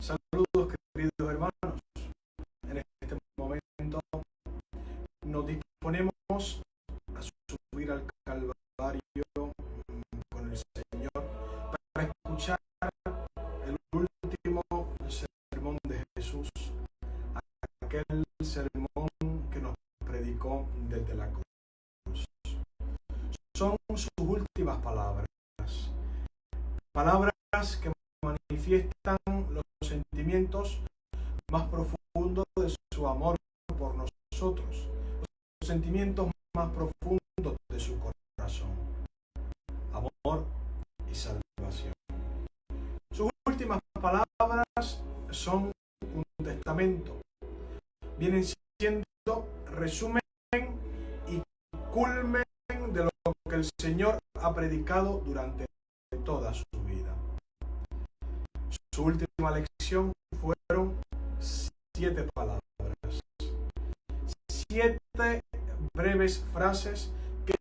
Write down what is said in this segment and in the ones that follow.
Saludos, queridos hermanos. En este momento nos disponemos a subir al Calvario con el Señor para escuchar el último sermón de Jesús, aquel sermón que nos predicó desde la cruz. Son sus últimas palabras, palabras que manifiestan los sentimientos más profundos de su amor por nosotros, los sentimientos más profundos de su corazón, amor y salvación. Sus últimas palabras son un testamento, vienen siendo resumen y el Señor ha predicado durante toda su vida. Su última lección fueron 7 palabras, 7 breves frases que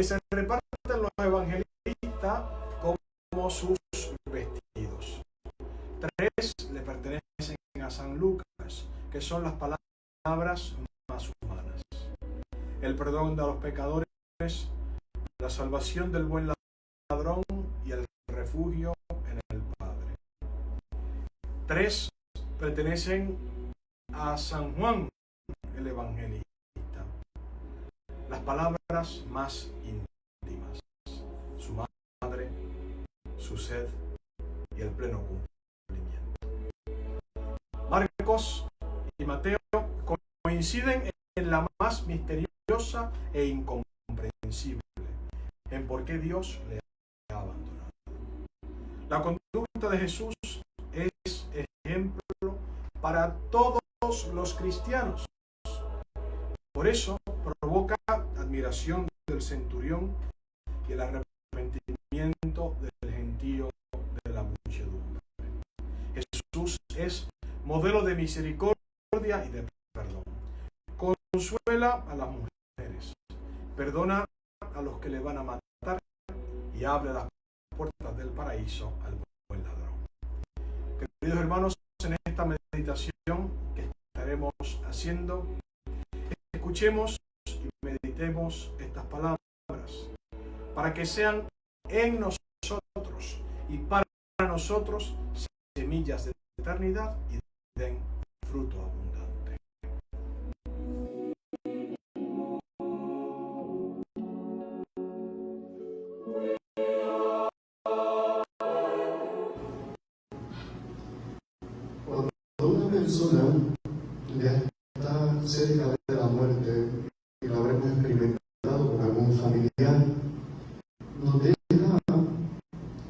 se reparten los evangelistas como sus vestidos. 3 le pertenecen a San Lucas, que son las palabras más humanas: el perdón de los pecadores, la salvación del buen ladrón y el refugio en el Padre. 3 pertenecen a San Juan, el evangelista, las palabras más íntimas: su madre, su sed y el pleno cumplimiento. Marcos y Mateo coinciden en la más misteriosa e incomprensible, en por qué Dios le ha abandonado. La conducta de Jesús es ejemplo para todos los cristianos. Por eso provoca admiración del centurión y el arrepentimiento del gentío de la muchedumbre. Jesús es modelo de misericordia y de perdón. Consuela a las mujeres, perdona a los que le van a matar y abre las puertas del paraíso al buen ladrón. Queridos hermanos, en esta meditación que estaremos haciendo, escuchemos y meditemos estas palabras para que sean en nosotros y para nosotros semillas de eternidad y den fruto abundante. Cuando una persona ya está cerca de la muerte y la habremos experimentado con algún familiar, nos deja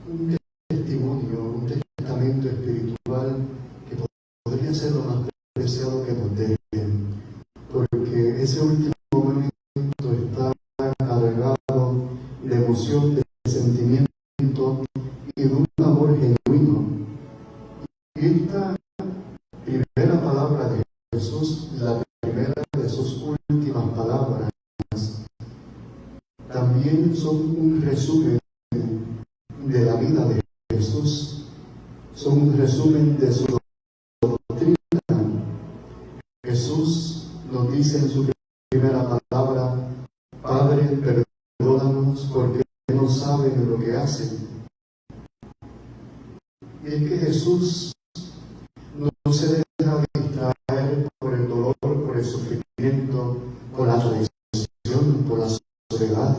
un testimonio, un testamento espiritual que podría ser lo más preciado que nos dejen, porque ese último momento está cargado de emoción, de sentimiento y de un amor genuino. Y esta primera palabra de Jesús, la primera de sus últimas palabras, también son un resumen de la vida de Jesús, son un resumen de su doctrina. Jesús nos dice en su primera palabra: Padre, perdónanos porque no saben lo que hacen. Y es que Jesús no se deja distraer por el dolor, por el sufrimiento, por la traición, por la soledad,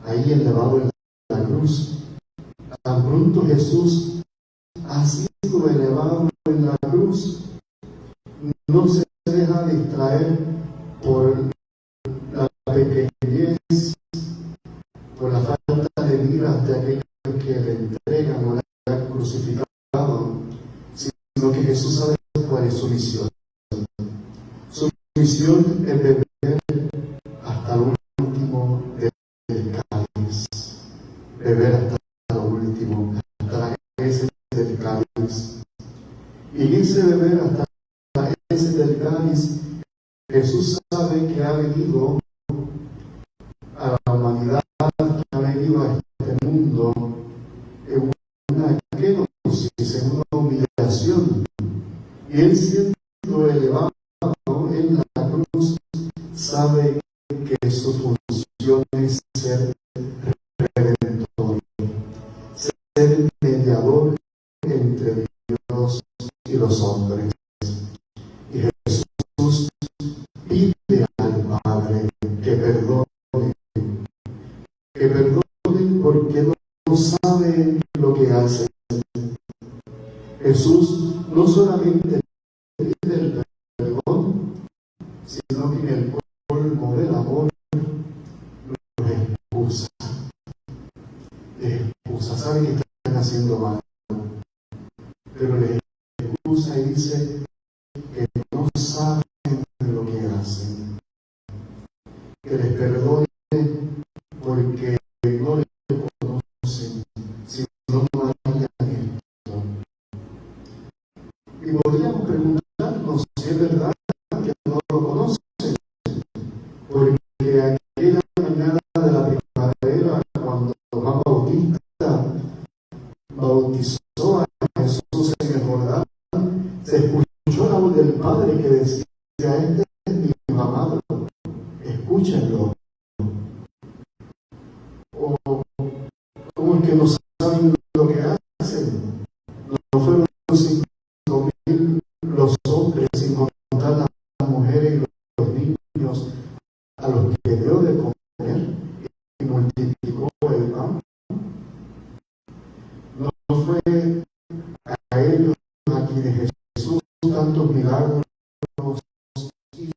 ahí elevado en la cruz. Tan pronto Jesús ha sido elevado en la cruz, no se deja distraer por la pequeñez, por la falta de miras de aquellos que le entregan o le han crucificado, sino que Jesús sabe cuál es su misión. Su misión es beber hasta lo último del cáliz, beber hasta lo último, hasta la heces del cáliz. Y en ese beber hasta la heces del cáliz, Jesús sabe que ha venido a la humanidad, que ha venido a este mundo en una kenosis, en una humillación. Y él, siendo elevado en la cruz, sabe que su función es ser redentor, ser mediador entre Dios y los hombres. Y Jesús pide al Padre que perdone porque no sabe lo que hace. Jesús no solamente pide el perdón, sino que en el colmo del amor los excusa. Les excusa, sabe que están haciendo mal, pero les excusa y dice que no saben lo que hacen. Que les perdone porque bautizó a Jesús en el Jordán, se escuchó la voz del Padre que decía: este es mi Hijo amado, escúchenlo. O ¿cómo es que no saben lo que hacen? No fueron 5.000 los hombres, sin contar las mujeres y los niños, a los que dio de comer y multiplicó el pan. No fue a ellos a quienes Jesús tantos milagros hizo.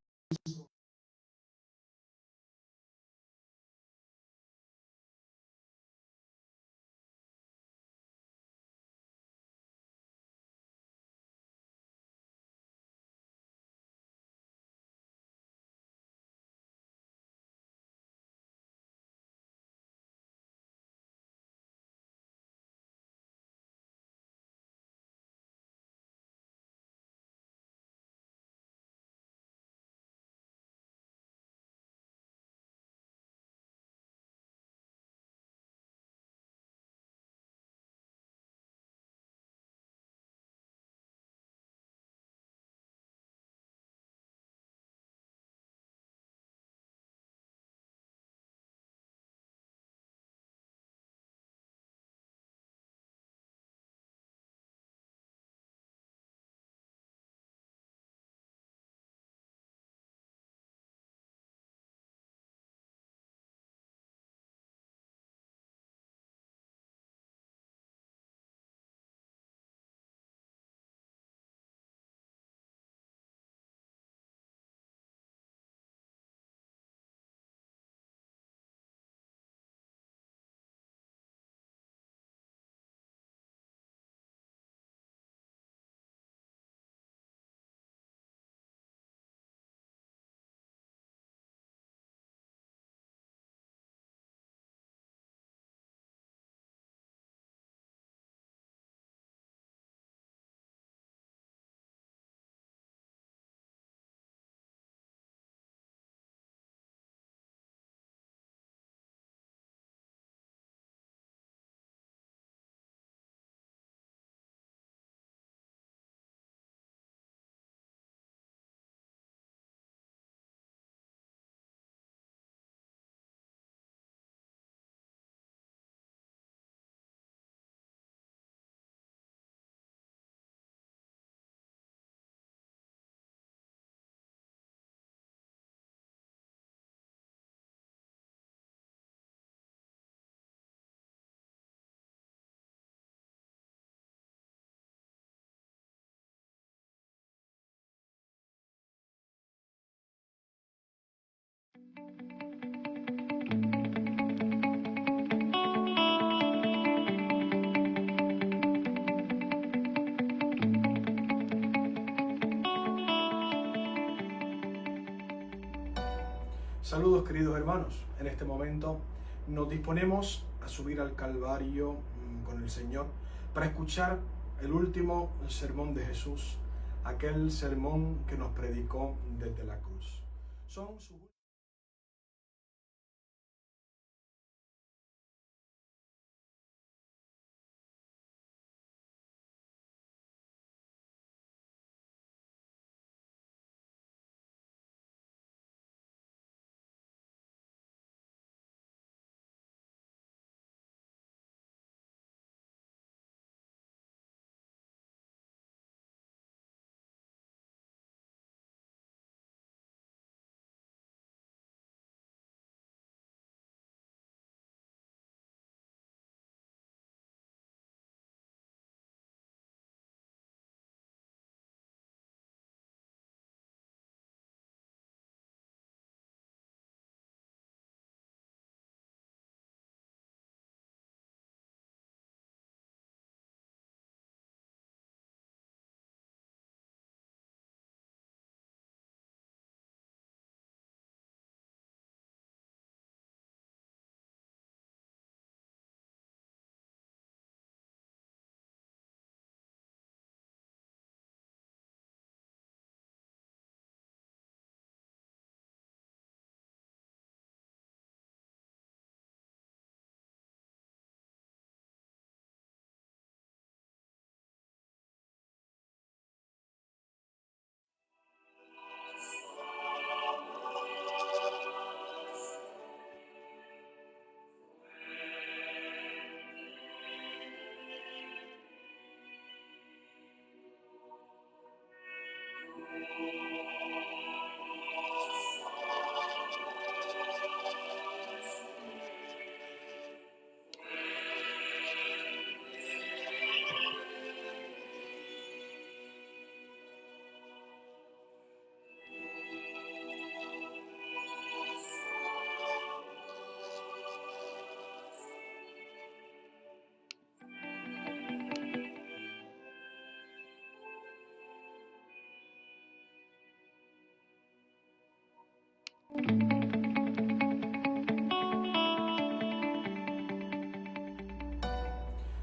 Saludos, queridos hermanos. En este momento nos disponemos a subir al Calvario con el Señor para escuchar el último sermón de Jesús, aquel sermón que nos predicó desde la cruz. Son sus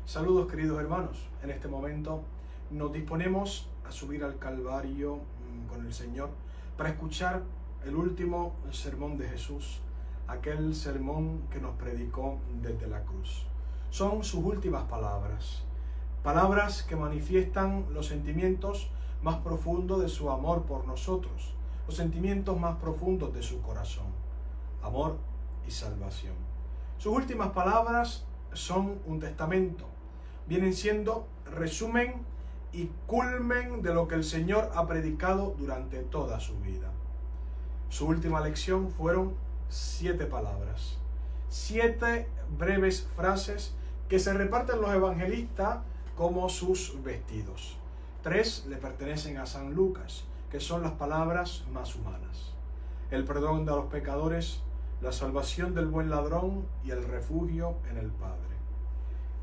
Saludos, queridos hermanos. En este momento nos disponemos a subir al Calvario con el Señor para escuchar el último sermón de Jesús, aquel sermón que nos predicó desde la cruz. Son sus últimas palabras, palabras que manifiestan los sentimientos más profundos de su amor por nosotros, los sentimientos más profundos de su corazón, amor y salvación. Sus últimas palabras son un testamento, vienen siendo resumen y culmen de lo que el Señor ha predicado durante toda su vida. Su última lección fueron 7 palabras, 7 breves frases que se reparten los evangelistas como sus vestidos. 3 le pertenecen a San Lucas, que son las palabras más humanas: el perdón de los pecadores, la salvación del buen ladrón y el refugio en el Padre.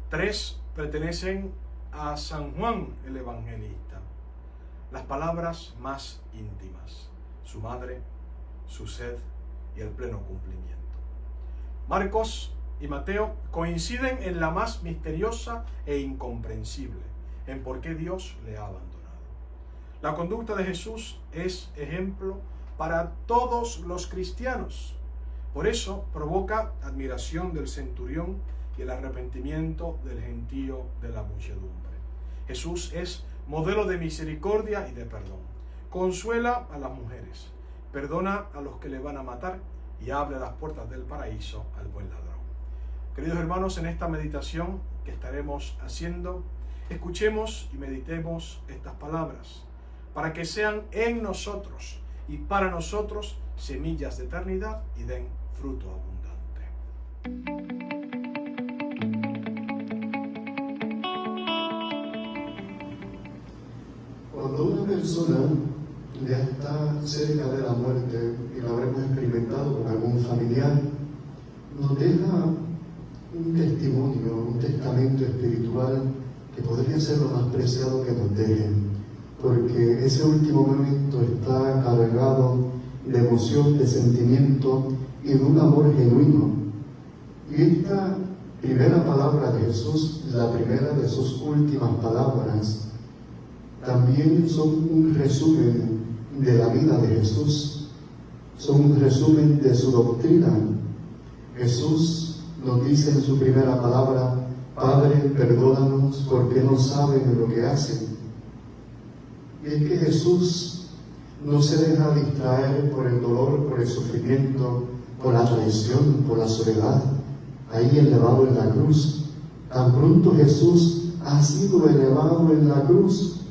3 pertenecen a San Juan el Evangelista, las palabras más íntimas: su madre, su sed y el pleno cumplimiento. Marcos y Mateo coinciden en la más misteriosa e incomprensible, en por qué Dios le ha abandonado. La conducta de Jesús es ejemplo para todos los cristianos. Por eso provoca admiración del centurión y el arrepentimiento del gentío de la muchedumbre. Jesús es modelo de misericordia y de perdón. Consuela a las mujeres, perdona a los que le van a matar y abre las puertas del paraíso al buen ladrón. Queridos hermanos, en esta meditación que estaremos haciendo, escuchemos y meditemos estas palabras para que sean en nosotros y para nosotros semillas de eternidad y den fruto abundante. Cuando una persona ya está cerca de la muerte, y lo habremos experimentado con algún familiar, nos deja un testimonio, un testamento espiritual que podría ser lo más preciado que nos dejen, porque ese último momento está cargado de emoción, de sentimiento y de un amor genuino. Y esta primera palabra de Jesús, la primera de sus últimas palabras, también son un resumen de la vida de Jesús, son un resumen de su doctrina. Jesús nos dice en su primera palabra: Padre, perdónanos porque no saben lo que hacen. Y es que Jesús no se deja distraer por el dolor, por el sufrimiento, por la traición, por la soledad, ahí elevado en la cruz. Tan pronto Jesús ha sido elevado en la cruz,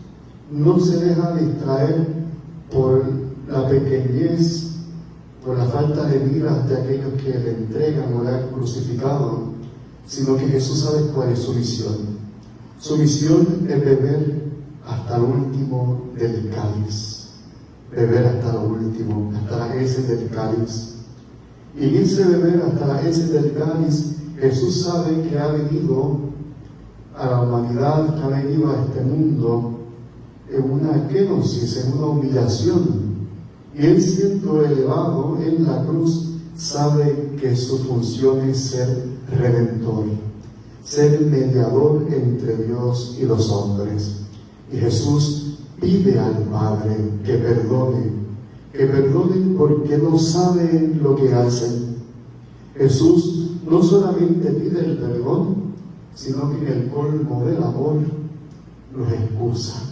no se deja distraer por la pequeñez, por la falta de miras de aquellos que le entregan o le han crucificado, sino que Jesús sabe cuál es su misión. Su misión es beber hasta lo último del cáliz, beber hasta lo último, hasta las heces del cáliz. Y en ese beber hasta las heces del cáliz, Jesús sabe que ha venido a la humanidad, que ha venido a este mundo en una kenosis, en una humillación. Y Él, siendo elevado en la cruz, sabe que su función es ser redentor, ser mediador entre Dios y los hombres. Y Jesús pide al Padre que perdonen porque no saben lo que hacen. Jesús no solamente pide el perdón, sino que en el colmo del amor los excusa.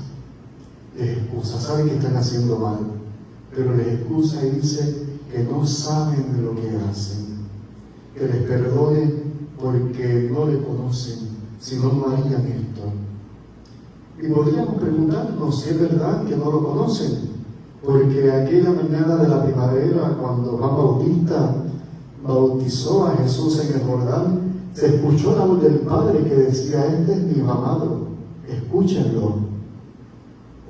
Les excusa, saben que están haciendo mal, pero les excusa y dice que no saben lo que hacen, que les perdone porque no le conocen, si no, no harían esto. Y podríamos preguntarnos si es verdad que no lo conocen. porque aquella mañana de la primavera, cuando Juan Bautista bautizó a Jesús en el Jordán, se escuchó la voz del Padre que decía: este es mi Hijo amado, escúchenlo.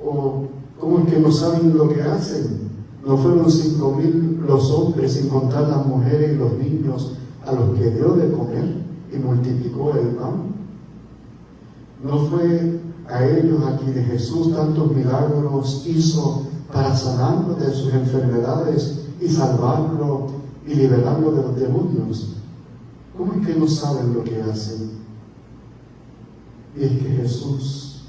O ¿cómo es que no saben lo que hacen? ¿No fueron 5,000 los hombres, sin contar las mujeres y los niños, a los que dio de comer y multiplicó el pan? ¿No fue a ellos a quienes Jesús tantos milagros hizo para sanarlos de sus enfermedades y salvarlo y liberarlo de los demonios? ¿Cómo es que no saben lo que hacen? Y es que Jesús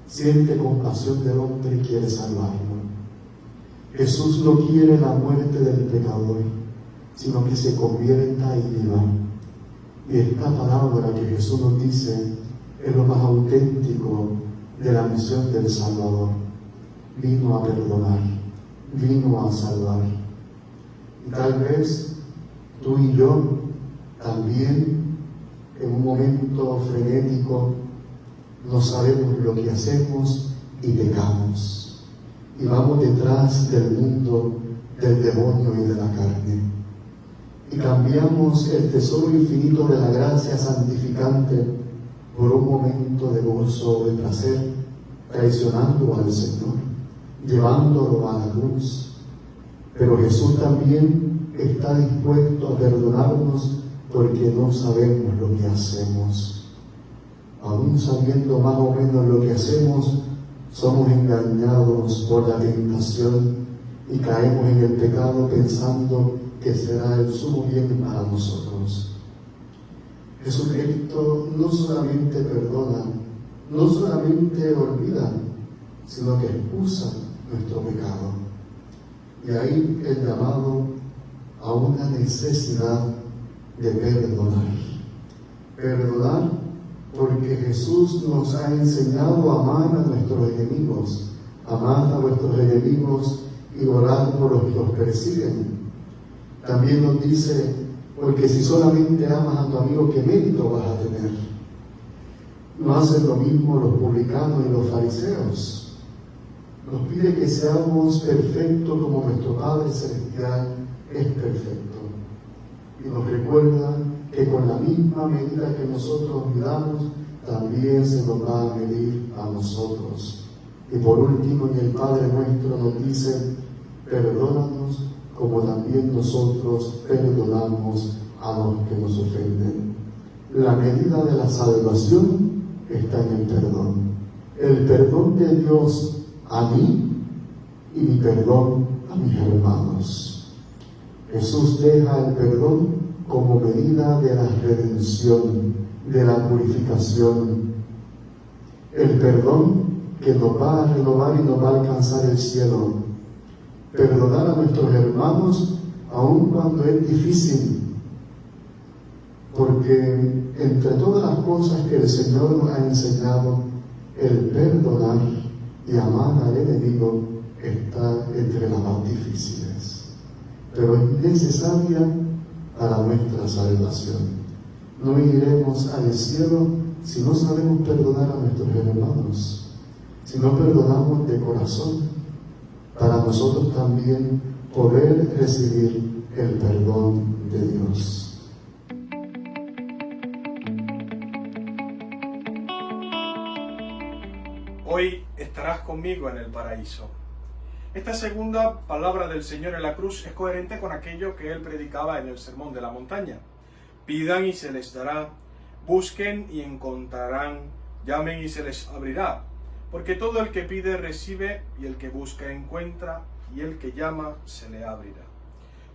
siente compasión del hombre y quiere salvarlo. Jesús no quiere la muerte del pecador, sino que se convierta y viva. Y esta palabra que Jesús nos dice es lo más auténtico de la misión del Salvador. Vino a perdonar, vino a salvar. Y tal vez tú y yo también, en un momento frenético, no sabemos lo que hacemos y pecamos. Y vamos detrás del mundo, del demonio y de la carne. Y cambiamos el tesoro infinito de la gracia santificante por un momento de gozo, de placer, traicionando al Señor, llevándolo a la cruz. Pero Jesús también está dispuesto a perdonarnos porque no sabemos lo que hacemos. Aún sabiendo más o menos lo que hacemos, somos engañados por la tentación y caemos en el pecado pensando que será el sumo bien para nosotros. Jesucristo no solamente perdona, no solamente olvida, sino que excusa nuestro pecado. Y ahí el llamado a una necesidad de perdonar. Perdonar porque Jesús nos ha enseñado a amar a nuestros enemigos, amar a vuestros enemigos y orar por los que os persiguen. También nos dice, porque si solamente amas a tu amigo, ¿qué mérito vas a tener? No hacen lo mismo los publicanos y los fariseos. Nos pide que seamos perfectos como nuestro Padre Celestial es perfecto. Y nos recuerda que con la misma medida que nosotros midamos, también se nos va a medir a nosotros. Y por último, en el Padre Nuestro nos dice, perdónanos como también nosotros perdonamos a los que nos ofenden. La medida de la salvación está en el perdón. El perdón de Dios a mí y mi perdón a mis hermanos. Jesús deja el perdón como medida de la redención, de la purificación. El perdón que nos va a renovar y nos va a alcanzar el cielo. Perdonar a nuestros hermanos aun cuando es difícil, porque entre todas las cosas que el Señor nos ha enseñado, el perdonar y amar al enemigo está entre las más difíciles, pero es necesaria para nuestra salvación. No iremos al cielo si no sabemos perdonar a nuestros hermanos, si no perdonamos de corazón, para nosotros también poder recibir el perdón de Dios. Hoy estarás conmigo en el paraíso. Esta segunda palabra del Señor en la cruz es coherente con aquello que Él predicaba en el Sermón de la Montaña. Pidan y se les dará, busquen y encontrarán, llamen y se les abrirá. Porque todo el que pide recibe, y el que busca encuentra, y el que llama se le abrirá.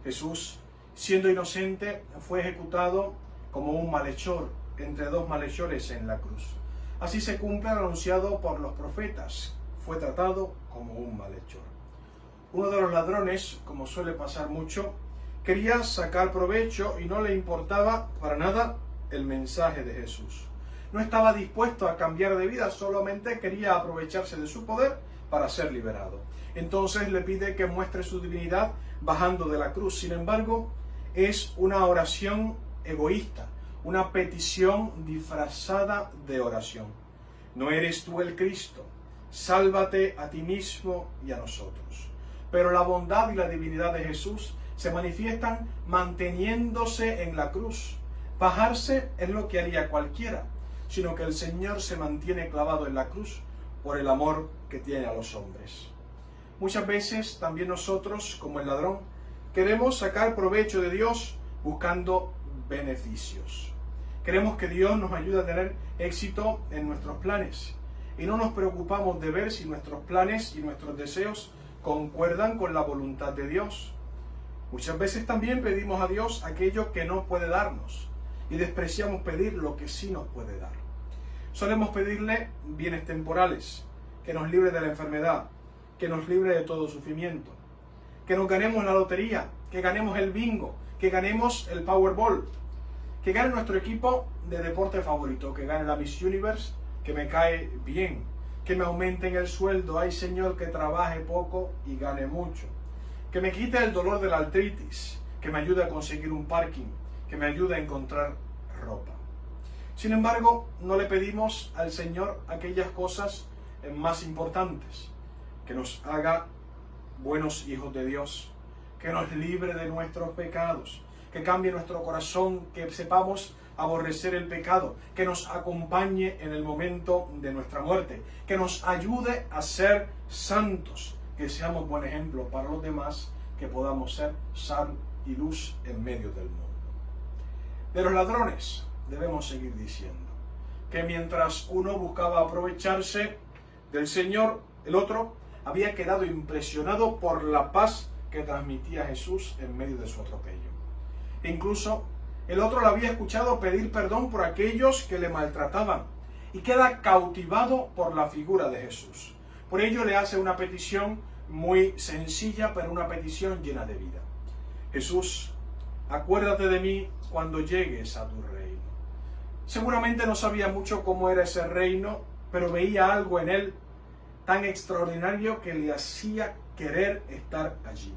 Jesús, siendo inocente, fue ejecutado como un malhechor entre dos malhechores en la cruz. Así se cumple lo anunciado por los profetas, fue tratado como un malhechor. Uno de los ladrones, como suele pasar mucho, quería sacar provecho y no le importaba para nada el mensaje de Jesús. No estaba dispuesto a cambiar de vida, solamente quería aprovecharse de su poder para ser liberado. Entonces le pide que muestre su divinidad bajando de la cruz. Sin embargo, es una oración egoísta, una petición disfrazada de oración. ¿No eres tú el Cristo? sálvate a ti mismo y a nosotros. Pero la bondad y la divinidad de Jesús se manifiestan manteniéndose en la cruz. Bajarse es lo que haría cualquiera, sino que el Señor se mantiene clavado en la cruz por el amor que tiene a los hombres. Muchas veces también nosotros, como el ladrón, queremos sacar provecho de Dios buscando beneficios. Queremos que Dios nos ayude a tener éxito en nuestros planes y no nos preocupamos de ver si nuestros planes y nuestros deseos concuerdan con la voluntad de Dios. Muchas veces también pedimos a Dios aquello que no puede darnos y despreciamos pedir lo que sí nos puede dar. Solemos pedirle bienes temporales, que nos libre de la enfermedad, que nos libre de todo sufrimiento, que nos ganemos la lotería, que ganemos el bingo, que ganemos el Powerball, que gane nuestro equipo de deporte favorito, que gane la Miss Universe, que me cae bien, que me aumenten el sueldo, ay Señor, que trabaje poco y gane mucho, que me quite el dolor de la artritis, que me ayude a conseguir un parking, que me ayude a encontrar ropa. Sin embargo, no le pedimos al Señor aquellas cosas más importantes, que nos haga buenos hijos de Dios, que nos libre de nuestros pecados, que cambie nuestro corazón, que sepamos aborrecer el pecado, que nos acompañe en el momento de nuestra muerte, que nos ayude a ser santos, que seamos buen ejemplo para los demás, que podamos ser sal y luz en medio del mundo. De los ladrones debemos seguir diciendo que mientras uno buscaba aprovecharse del Señor, el otro había quedado impresionado por la paz que transmitía Jesús en medio de su atropello. Incluso el otro le había escuchado pedir perdón por aquellos que le maltrataban y queda cautivado por la figura de Jesús. Por ello le hace una petición muy sencilla, pero una petición llena de vida. Jesús, acuérdate de mí cuando llegues a tu reino. Seguramente no sabía mucho cómo era ese reino, pero veía algo en él tan extraordinario que le hacía querer estar allí.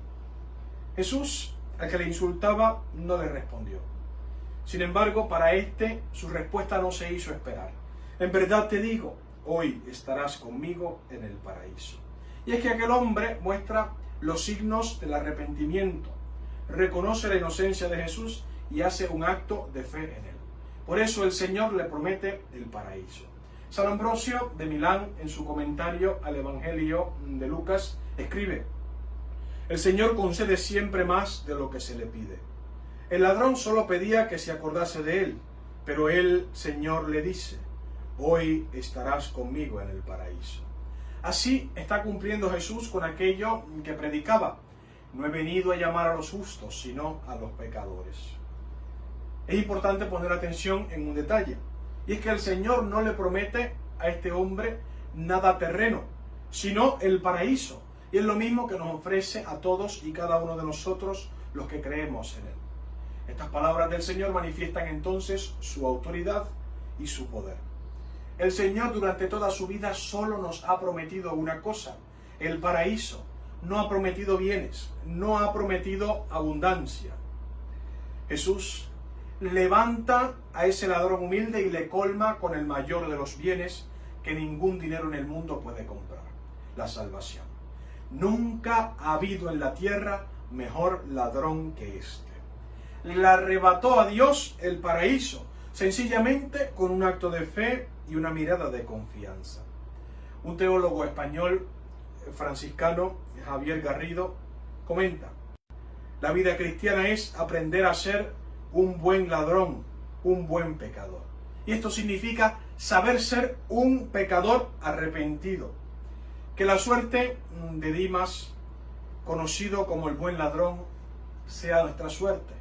Jesús, al que le insultaba, no le respondió. Sin embargo, para este, su respuesta no se hizo esperar. En verdad te digo, hoy estarás conmigo en el paraíso. Y es que aquel hombre muestra los signos del arrepentimiento, reconoce la inocencia de Jesús y hace un acto de fe en él. Por eso el Señor le promete el paraíso. San Ambrosio de Milán, en su comentario al Evangelio de Lucas, escribe: el Señor concede siempre más de lo que se le pide. El ladrón solo pedía que se acordase de él, pero el Señor le dice: hoy estarás conmigo en el paraíso. Así está cumpliendo Jesús con aquello que predicaba: no he venido a llamar a los justos, sino a los pecadores. Es importante poner atención en un detalle, y es que el Señor no le promete a este hombre nada terreno, sino el paraíso. Y es lo mismo que nos ofrece a todos y cada uno de nosotros los que creemos en él. Estas palabras del Señor manifiestan entonces su autoridad y su poder. El Señor durante toda su vida solo nos ha prometido una cosa: el paraíso. No ha prometido bienes, no ha prometido abundancia. Jesús levanta a ese ladrón humilde y le colma con el mayor de los bienes que ningún dinero en el mundo puede comprar: la salvación. Nunca ha habido en la tierra mejor ladrón que este. Le arrebató a Dios el paraíso, sencillamente con un acto de fe y una mirada de confianza. Un teólogo español franciscano, Javier Garrido, comenta: la vida cristiana es aprender a ser un buen ladrón, un buen pecador. Y esto significa saber ser un pecador arrepentido. Que la suerte de Dimas, conocido como el buen ladrón, sea nuestra suerte.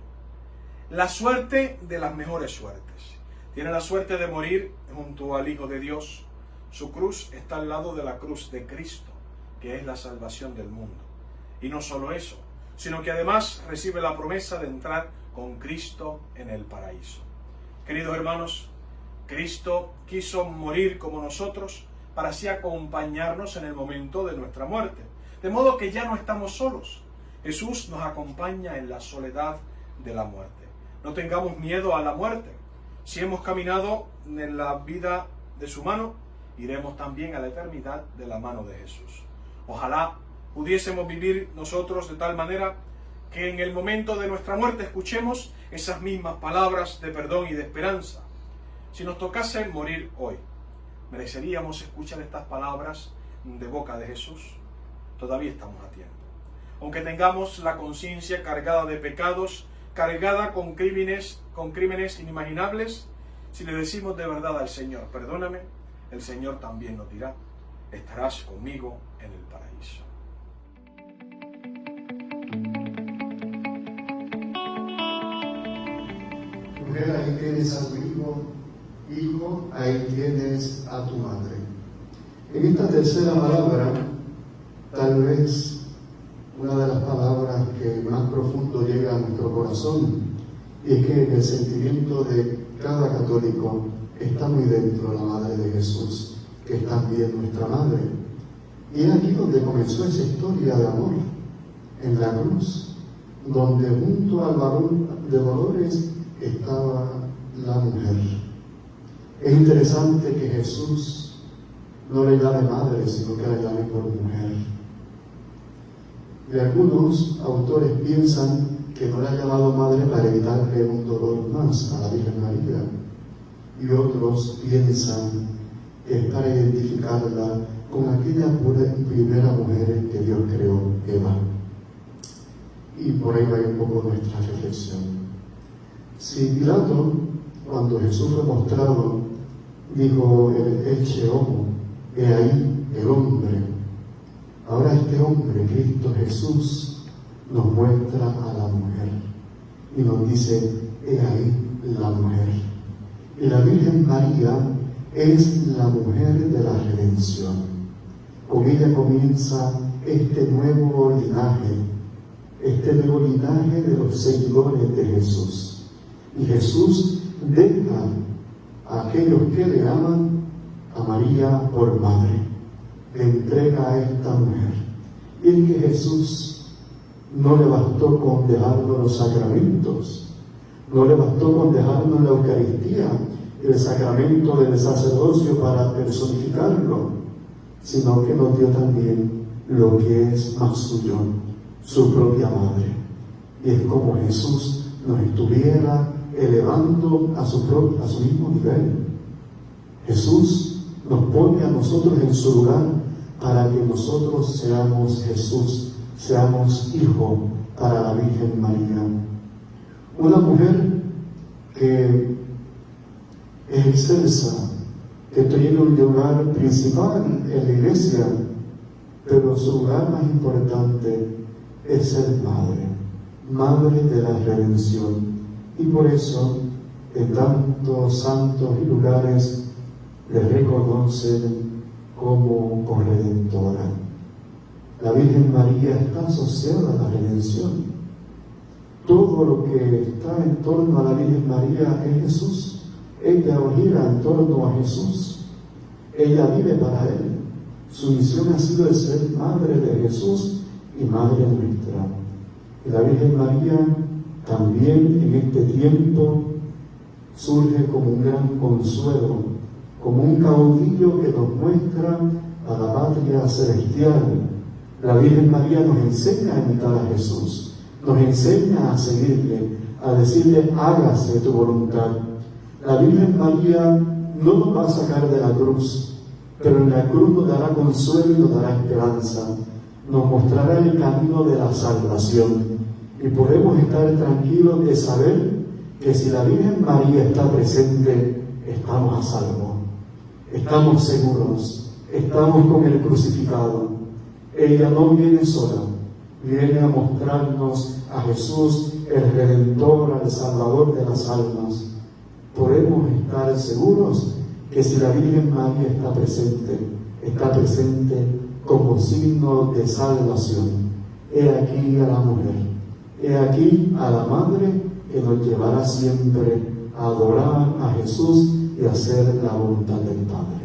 La suerte de las mejores suertes. Tiene la suerte de morir junto al Hijo de Dios. Su cruz está al lado de la cruz de Cristo, que es la salvación del mundo. Y no solo eso, sino que además recibe la promesa de entrar con Cristo en el paraíso. Queridos hermanos, Cristo quiso morir como nosotros para así acompañarnos en el momento de nuestra muerte. De modo que ya no estamos solos. Jesús nos acompaña en la soledad de la muerte. No tengamos miedo a la muerte. Si hemos caminado en la vida de su mano, iremos también a la eternidad de la mano de Jesús. Ojalá pudiésemos vivir nosotros de tal manera que en el momento de nuestra muerte escuchemos esas mismas palabras de perdón y de esperanza. Si nos tocase morir hoy, ¿mereceríamos escuchar estas palabras de boca de Jesús? Todavía estamos a tiempo. Aunque tengamos la conciencia cargada de pecados, cargada con crímenes inimaginables, si le decimos de verdad al Señor, perdóname, el Señor también nos dirá, estarás conmigo en el paraíso. Mujer, ahí tienes a tu hijo, ahí tienes a tu madre. En esta tercera palabra, tal vez una de las palabras que más profundo llega a nuestro corazón, y es que en el sentimiento de cada católico está muy dentro la Madre de Jesús, que es también nuestra Madre. Y es aquí donde comenzó esa historia de amor, en la cruz, donde junto al varón de dolores estaba la mujer. Es interesante que Jesús no le llame madre, sino que la llame por mujer. Y algunos autores piensan que no la ha llamado madre para evitarle un dolor más a la Virgen María. Y otros piensan que es para identificarla con aquella primera mujer que Dios creó, Eva. Y por ahí va un poco nuestra reflexión. Si Pilato, cuando Jesús fue mostrado, dijo el ecce homo, he ahí el hombre. Ahora este hombre, Cristo Jesús, nos muestra a la mujer y nos dice, he ahí la mujer. Y la Virgen María es la mujer de la redención. Con ella comienza este nuevo linaje de los seguidores de Jesús. Y Jesús deja a aquellos que le aman a María por madre, le entrega a esta mujer. Y es que Jesús no le bastó con dejarnos los sacramentos, no le bastó con dejarnos la Eucaristía, el sacramento del sacerdocio para personificarlo, sino que nos dio también lo que es más suyo, su propia madre. Y es como Jesús nos estuviera elevando a su mismo nivel. Jesús nos pone a nosotros en su lugar para que nosotros seamos Jesús, seamos hijo para la Virgen María. Una mujer que es excelsa, que tiene un lugar principal en la iglesia, pero su lugar más importante es ser madre de la redención. Y por eso, en tantos santos y lugares, le reconocen como corredentora. La Virgen María está asociada a la redención. Todo lo que está en torno a la Virgen María es Jesús. Ella gira en torno a Jesús. Ella vive para Él. Su misión ha sido el ser madre de Jesús y madre nuestra. Y la Virgen María también en este tiempo surge como un gran consuelo, como un caudillo que nos muestra a la patria celestial. La Virgen María nos enseña a imitar a Jesús, nos enseña a seguirle, a decirle, hágase tu voluntad. La Virgen María no nos va a sacar de la cruz, pero en la cruz nos dará consuelo y nos dará esperanza, nos mostrará el camino de la salvación. Y podemos estar tranquilos de saber que si la Virgen María está presente, estamos a salvo, estamos seguros, estamos con el crucificado. Ella no viene sola, viene a mostrarnos a Jesús, el Redentor, el Salvador de las almas. Podemos estar seguros que si la Virgen María está presente como signo de salvación. He aquí a la mujer, he aquí a la madre que nos llevará siempre a adorar a Jesús y a hacer la voluntad del Padre.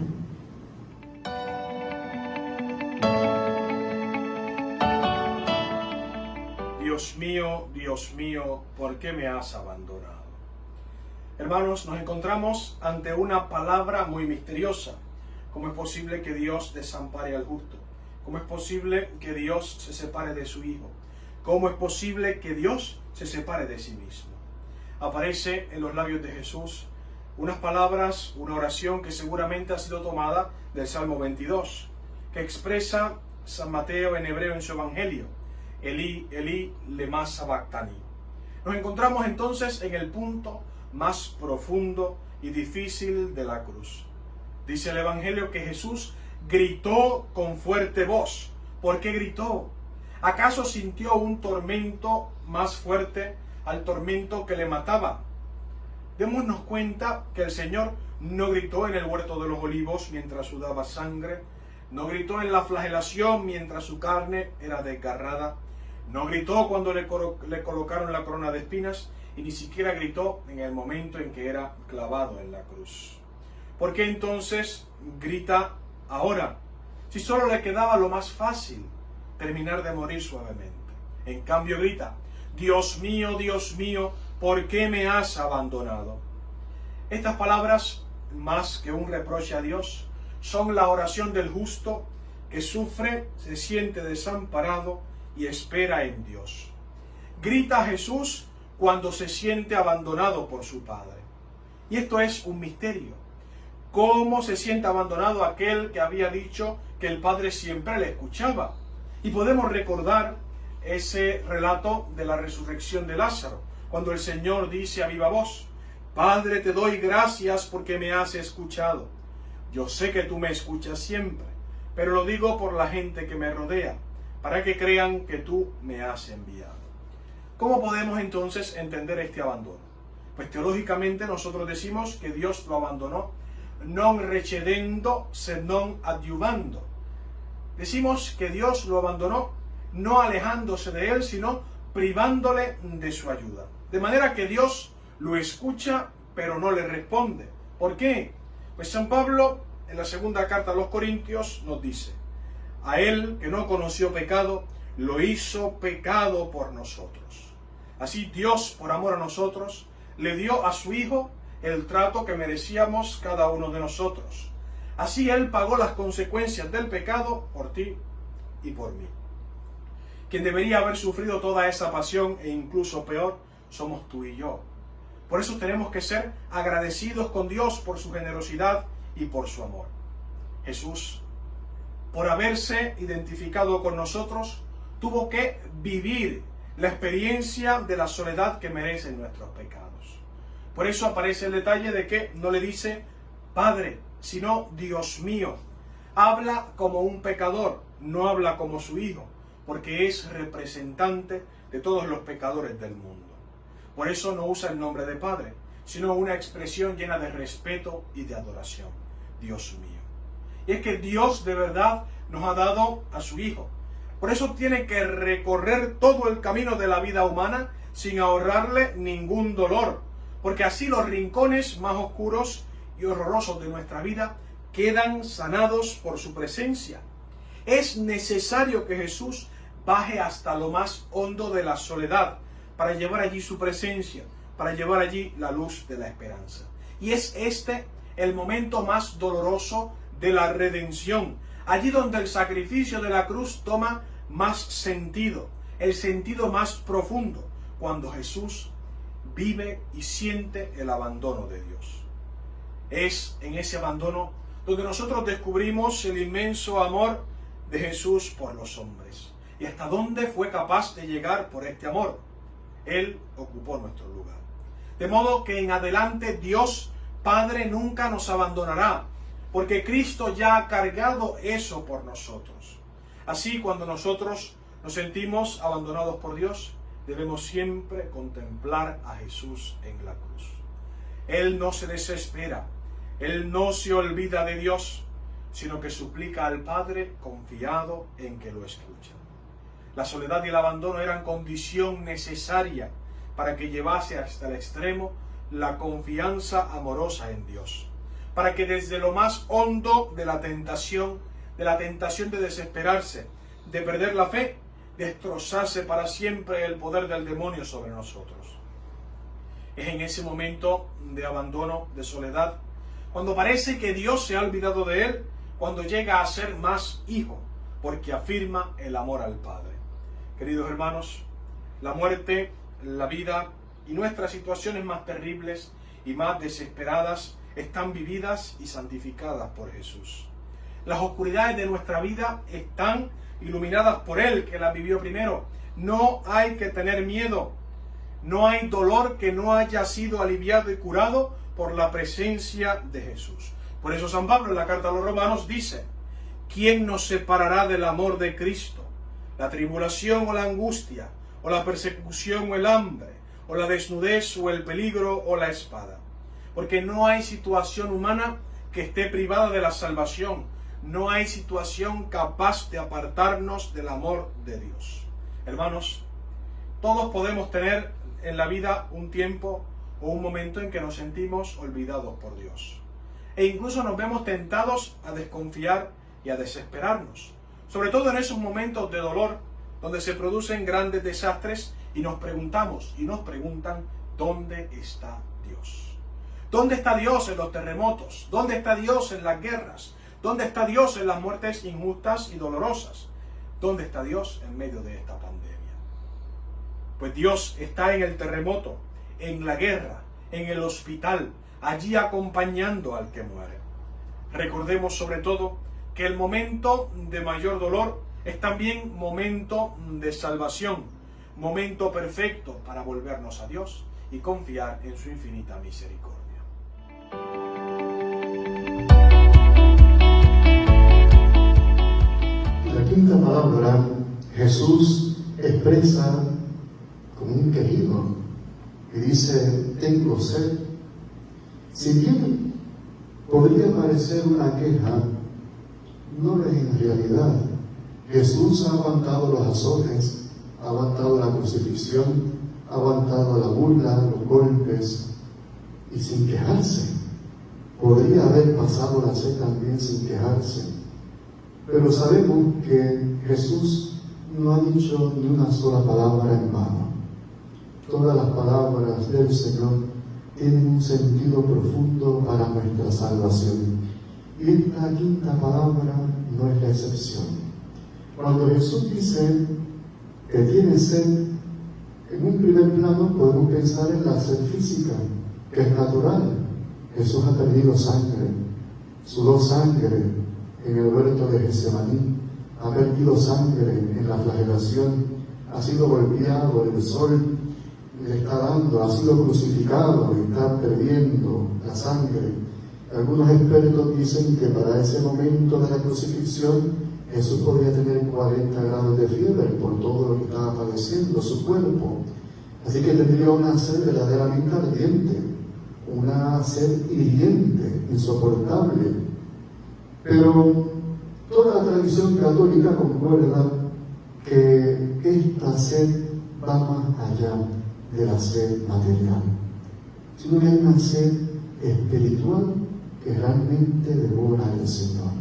Dios mío, ¿por qué me has abandonado? Hermanos, nos encontramos ante una palabra muy misteriosa, ¿Cómo es posible que Dios desampare al justo? ¿Cómo es posible que Dios se separe de su Hijo? ¿Cómo es posible que Dios se separe de sí mismo? Aparece en los labios de Jesús unas palabras, una oración que seguramente ha sido tomada del Salmo 22, que expresa San Mateo en hebreo en su Evangelio: Elí, Elí, lema sabactani. Nos encontramos entonces en el punto más profundo y difícil de la cruz. Dice el Evangelio que Jesús gritó con fuerte voz. ¿Por qué gritó? ¿Acaso sintió un tormento más fuerte al tormento que le mataba? Démonos cuenta que el Señor no gritó en el huerto de los olivos mientras sudaba sangre, no gritó en la flagelación mientras su carne era desgarrada, no gritó cuando le colocaron la corona de espinas, y ni siquiera gritó en el momento en que era clavado en la cruz. ¿Por qué entonces grita ahora? Si solo le quedaba lo más fácil, terminar de morir suavemente. En cambio grita: Dios mío, ¿por qué me has abandonado? Estas palabras, más que un reproche a Dios, son la oración del justo que sufre, se siente desamparado y espera en Dios. Grita Jesús cuando se siente abandonado por su Padre. Y esto es un misterio. ¿Cómo se siente abandonado aquel que había dicho que el Padre siempre le escuchaba? Y podemos recordar ese relato de la resurrección de Lázaro, cuando el Señor dice a viva voz: Padre, te doy gracias porque me has escuchado. Yo sé que tú me escuchas siempre, pero lo digo por la gente que me rodea, para que crean que tú me has enviado. ¿Cómo podemos entonces entender este abandono? Pues teológicamente nosotros decimos que Dios lo abandonó non recedendo sed non adiuvando. Decimos que Dios lo abandonó no alejándose de él, sino privándole de su ayuda. De manera que Dios lo escucha, pero no le responde. ¿Por qué? Pues San Pablo, en la segunda carta a los Corintios, nos dice: a él que no conoció pecado, lo hizo pecado por nosotros. Así Dios, por amor a nosotros, le dio a su Hijo el trato que merecíamos cada uno de nosotros. Así Él pagó las consecuencias del pecado por ti y por mí. Quien debería haber sufrido toda esa pasión e incluso peor, somos tú y yo. Por eso tenemos que ser agradecidos con Dios por su generosidad y por su amor. Jesús, por haberse identificado con nosotros, tuvo que vivir la experiencia de la soledad que merecen nuestros pecados. Por eso aparece el detalle de que no le dice Padre, sino Dios mío. Habla como un pecador, no habla como su Hijo, porque es representante de todos los pecadores del mundo. Por eso no usa el nombre de Padre, sino una expresión llena de respeto y de adoración. Dios mío. Y es que Dios de verdad nos ha dado a su Hijo. Por eso tiene que recorrer todo el camino de la vida humana sin ahorrarle ningún dolor, porque así los rincones más oscuros y horrorosos de nuestra vida quedan sanados por su presencia. Es necesario que Jesús baje hasta lo más hondo de la soledad para llevar allí su presencia, para llevar allí la luz de la esperanza. Y es este el momento más doloroso de la redención, allí donde el sacrificio de la cruz toma más sentido, el sentido más profundo, cuando Jesús vive y siente el abandono de Dios. Es en ese abandono donde nosotros descubrimos el inmenso amor de Jesús por los hombres y hasta dónde fue capaz de llegar por este amor. Él ocupó nuestro lugar. De modo que en adelante Dios Padre nunca nos abandonará, porque Cristo ya ha cargado eso por nosotros. Así, cuando nosotros nos sentimos abandonados por Dios, debemos siempre contemplar a Jesús en la cruz. Él no se desespera, Él no se olvida de Dios, sino que suplica al Padre confiado en que lo escucha. La soledad y el abandono eran condición necesaria para que llevase hasta el extremo la confianza amorosa en Dios, para que desde lo más hondo de la tentación de desesperarse, de perder la fe, destrozase para siempre el poder del demonio sobre nosotros. Es en ese momento de abandono, de soledad, cuando parece que Dios se ha olvidado de él, cuando llega a ser más hijo, porque afirma el amor al Padre. Queridos hermanos, la muerte, la vida y nuestras situaciones más terribles y más desesperadas están vividas y santificadas por Jesús. Las oscuridades de nuestra vida están iluminadas por Él, que las vivió primero. No hay que tener miedo. No hay dolor que no haya sido aliviado y curado por la presencia de Jesús. Por eso San Pablo en la carta a los Romanos dice: ¿quién nos separará del amor de Cristo? ¿La tribulación o la angustia, o la persecución o el hambre, o la desnudez o el peligro o la espada? Porque no hay situación humana que esté privada de la salvación. No hay situación capaz de apartarnos del amor de Dios. Hermanos, todos podemos tener en la vida un tiempo o un momento en que nos sentimos olvidados por Dios. E incluso nos vemos tentados a desconfiar y a desesperarnos. Sobre todo en esos momentos de dolor, donde se producen grandes desastres y nos preguntamos y nos preguntan: ¿dónde está Dios? ¿Dónde está Dios en los terremotos? ¿Dónde está Dios en las guerras? ¿Dónde está Dios en las muertes injustas y dolorosas? ¿Dónde está Dios en medio de esta pandemia? Pues Dios está en el terremoto, en la guerra, en el hospital, allí acompañando al que muere. Recordemos sobre todo que el momento de mayor dolor es también momento de salvación, momento perfecto para volvernos a Dios y confiar en su infinita misericordia. La quinta palabra, Jesús expresa como un quejido y dice: tengo sed. Si bien podría parecer una queja, no lo es en realidad. Jesús ha aguantado los azotes, ha aguantado la crucifixión, ha aguantado la burla, los golpes, y sin quejarse. Podría haber pasado la sed también sin quejarse. Pero sabemos que Jesús no ha dicho ni una sola palabra en vano. Todas las palabras del Señor tienen un sentido profundo para nuestra salvación. Y esta quinta palabra no es la excepción. Cuando Jesús dice que tiene sed, en un primer plano podemos pensar en la sed física, que es natural. Jesús ha perdido sangre, sudó sangre en el huerto de Getsemaní, ha perdido sangre en la flagelación, ha sido golpeado, el sol le está dando, ha sido crucificado y está perdiendo la sangre. Algunos expertos dicen que para ese momento de la crucifixión Jesús podría tener 40 grados de fiebre por todo lo que estaba padeciendo su cuerpo. Así que tendría una sed verdaderamente ardiente, una sed hiriente, insoportable. Pero toda la tradición católica concuerda que esta sed va más allá de la sed material, sino que hay una sed espiritual que realmente devora al Señor.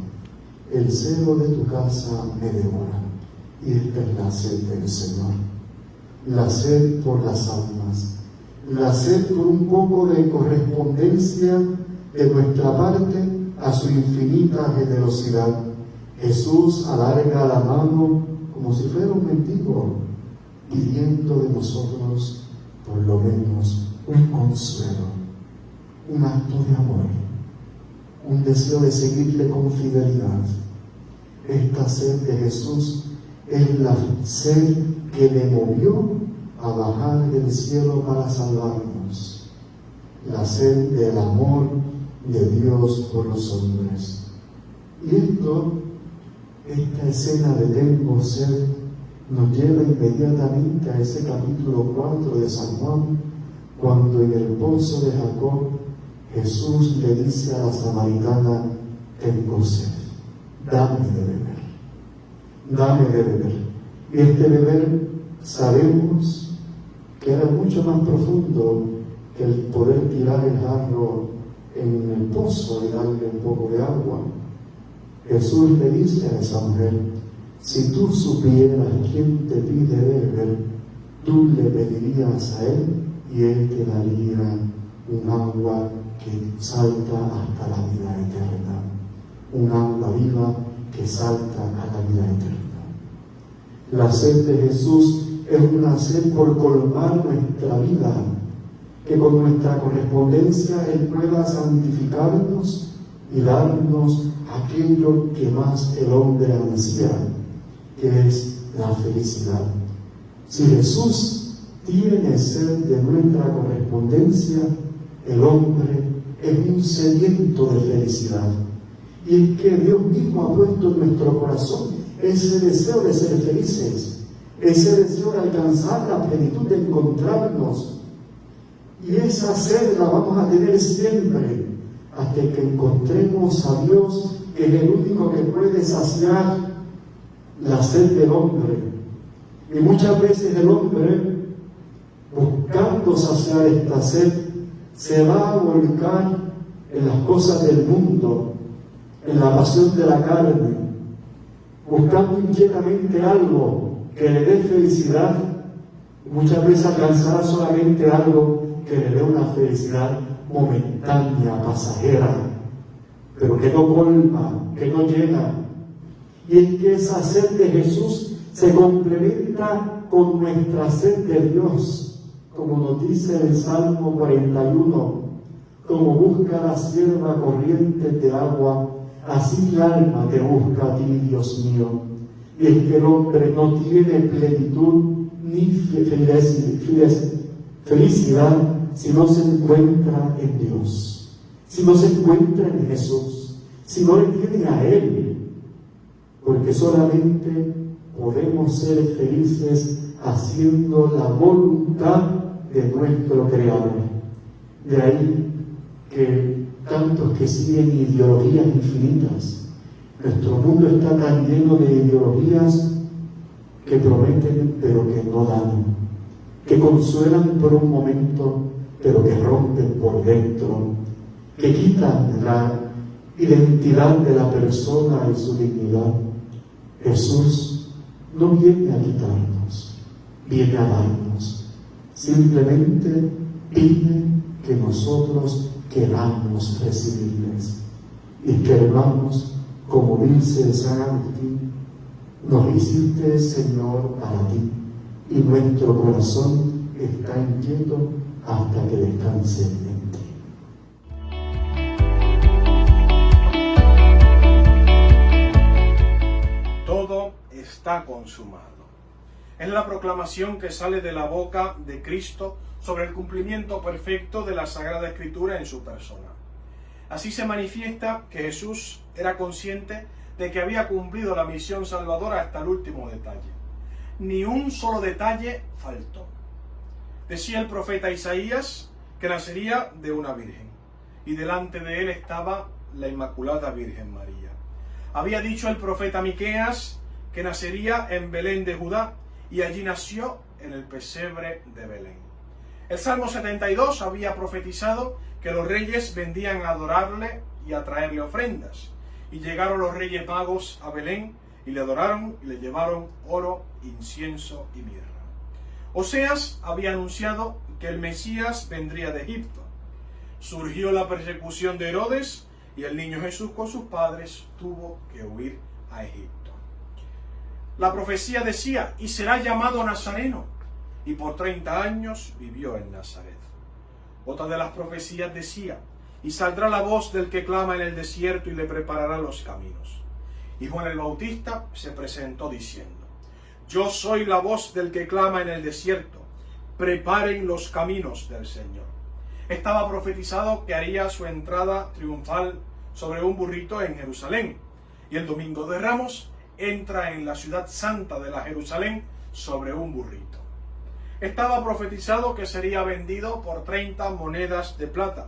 El celo de tu casa me devora, y esta es la sed del Señor. La sed por las almas, la sed por un poco de correspondencia de nuestra parte a su infinita generosidad. Jesús alarga la mano como si fuera un mendigo, pidiendo de nosotros por lo menos un consuelo, un acto de amor, un deseo de seguirle con fidelidad. Esta sed de Jesús es la sed que le movió a bajar del cielo para salvarnos, la sed del amor de Dios por los hombres. Y esta escena de tengo sed nos lleva inmediatamente a ese capítulo 4 de San Juan, cuando en el pozo de Jacob Jesús le dice a la samaritana: tengo sed, dame de beber, dame de beber. Y este beber sabemos que era mucho más profundo que el poder tirar el jarro en el pozo y darle un poco de agua. Jesús le dice a esa mujer: si tú supieras quién te pide beber, tú le pedirías a él y él te daría un agua que salta hasta la vida eterna. un agua viva que salta a la vida eterna. La sed de Jesús es una sed por colmar nuestra vida, que con nuestra correspondencia Él pueda santificarnos y darnos aquello que más el hombre ansía, que es la felicidad. Si Jesús tiene sed de nuestra correspondencia, el hombre es un sediento de felicidad. Y es que Dios mismo ha puesto en nuestro corazón ese deseo de ser felices, ese deseo de alcanzar la plenitud, de encontrarnos. Y esa sed la vamos a tener siempre, hasta que encontremos a Dios, que es el único que puede saciar la sed del hombre. Y muchas veces el hombre, buscando saciar esta sed, se va a volcar en las cosas del mundo, en la pasión de la carne, buscando inquietamente algo que le dé felicidad. Muchas veces alcanzará solamente algo que le dé una felicidad momentánea, pasajera, pero que no colma, que no llena. Y es que esa sed de Jesús se complementa con nuestra sed de Dios, como nos dice el Salmo 41, como busca la sierva corrientes de agua, así mi alma te busca a ti, Dios mío. Y es que el hombre no tiene plenitud ni felicidad si no se encuentra en Dios, si no se encuentra en Jesús, si no le tiene a Él, porque solamente podemos ser felices haciendo la voluntad de nuestro Creador. De ahí que tantos que siguen ideologías infinitas, nuestro mundo está tan lleno de ideologías que prometen pero que no dan, que consuelan por un momento pero que rompen por dentro, que quitan la identidad de la persona y su dignidad. Jesús no viene a quitarnos, viene a darnos. Simplemente pide que nosotros queramos recibirles. Y que hermanos, como dice San Agustín, nos hiciste, Señor, para ti, y nuestro corazón está inquieto hasta que descanse en ti. Todo está consumado. Es la proclamación que sale de la boca de Cristo sobre el cumplimiento perfecto de la Sagrada Escritura en su persona. Así se manifiesta que Jesús era consciente de que había cumplido la misión salvadora hasta el último detalle. Ni un solo detalle faltó. Decía el profeta Isaías que nacería de una virgen, y delante de él estaba la Inmaculada Virgen María. Había dicho el profeta Miqueas que nacería en Belén de Judá, y allí nació en el pesebre de Belén. El Salmo 72 había profetizado que los reyes vendían a adorarle y a traerle ofrendas. Y llegaron los reyes magos a Belén y le adoraron y le llevaron oro, incienso y mirra. Oseas había anunciado que el Mesías vendría de Egipto. Surgió la persecución de Herodes y el niño Jesús con sus padres tuvo que huir a Egipto. La profecía decía, y será llamado Nazareno, y por 30 años vivió en Nazaret. Otra de las profecías decía, y saldrá la voz del que clama en el desierto y le preparará los caminos. Y Juan el Bautista se presentó diciendo, yo soy la voz del que clama en el desierto, preparen los caminos del Señor. Estaba profetizado que haría su entrada triunfal sobre un burrito en Jerusalén, y el domingo de Ramos entra en la ciudad santa de la Jerusalén sobre un burrito. Estaba profetizado que sería vendido por 30 monedas de plata,